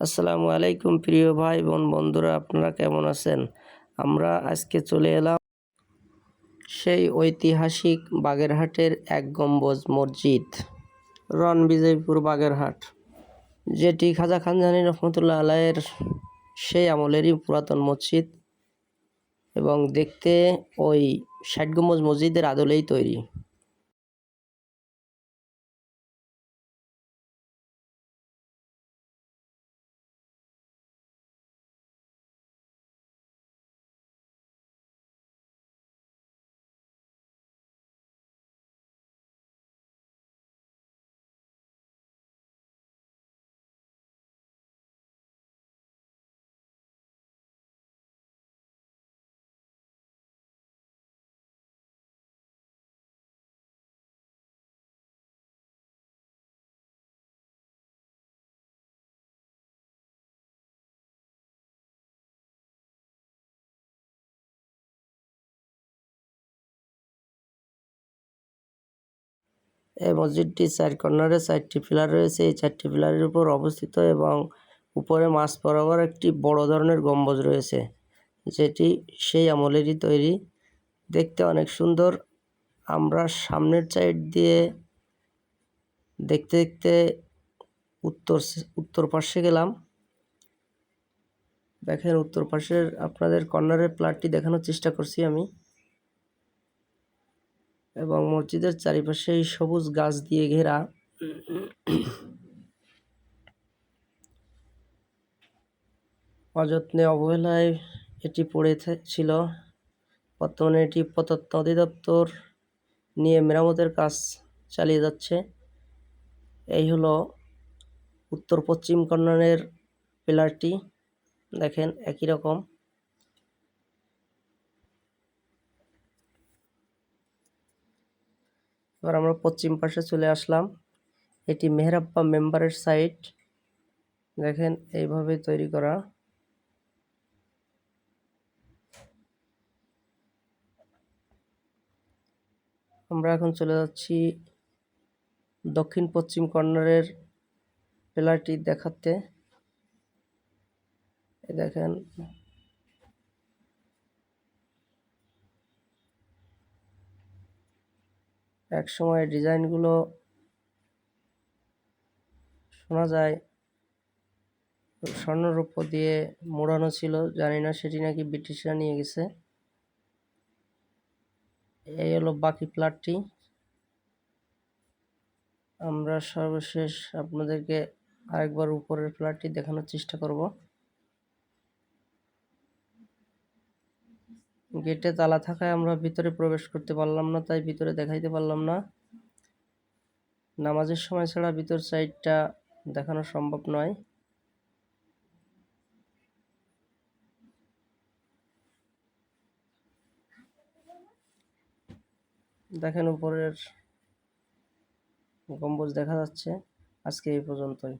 আসসালামু আলাইকুম প্রিয় ভাই বোন বন্ধুরা, আপনারা কেমন আছেন? আমরা আজকে চলে এলাম সেই ঐতিহাসিক বাগেরহাটের এক গম্বুজ মসজিদ, রণবিজয়পুর বাগেরহাট, যেটি খাজা খানজানী রহমতুল্লাহ আলাইয়ের সেই আমলেরই পুরাতন মসজিদ এবং দেখতে ওই ৬০ গম্বুজ মসজিদের আদলেই তৈরি। এই মসজিদটি ৪ কর্নারে ৪টি পিলার রয়েছে। এই ৪টি পিলারের উপর অবস্থিত এবং উপরে মাঝ বরাবর একটি বড় ধরনের গম্বুজ রয়েছে, যেটি সেই আমলেরই তৈরি। দেখতে অনেক সুন্দর। আমরা সামনের সাইড দিয়ে দেখতে দেখতে উত্তর পাশে গেলাম। দেখেন, উত্তর পাশের আপনাদের কর্নারের প্লটটি দেখানোর চেষ্টা করছি আমি, এবং মসজিদের চারিপাশে সবুজ গাছ দিয়ে ঘেরা। অযত্নে অবহেলায় এটি পড়ে ছিল। বর্তমানে এটি প্রত্নতত্ত্ব অধিদপ্তর নিয়ে মেরামতের কাজ চালিয়ে যাচ্ছে। এই হলো উত্তর পশ্চিম কর্নারের পিলারটি, দেখেন একই রকম। এবার আমরা পশ্চিম পাশে চলে আসলাম। এটি মেহরাব বা মেম্বারের সাইট, দেখেন এইভাবে তৈরি করা। আমরা এখন চলে যাচ্ছি দক্ষিণ পশ্চিম কর্নারের পিলারটি দেখাতে। দেখেন, এক সময় ডিজাইনগুলো শোনা যায় স্বর্ণরৌপ্য দিয়ে মোড়ানো ছিল, জানি না সেটি নাকি ব্রিটিশরা নিয়ে গেছে। এই হলো বাকি প্লটটি। আমরা সর্বশেষ আপনাদেরকে আরেকবার উপরের প্লটটি দেখানোর চেষ্টা করব। গেটে তালা থাকায় আমরা ভিতরে প্রবেশ করতে পারলাম না, তাই ভিতরে দেখাইতে পারলাম না। নামাজের সময় ছাড়া ভিতর সাইডটা দেখানো সম্ভব নয়। দেখেন, উপরের গম্বুজ দেখা যাচ্ছে। আজকে এই পর্যন্তই।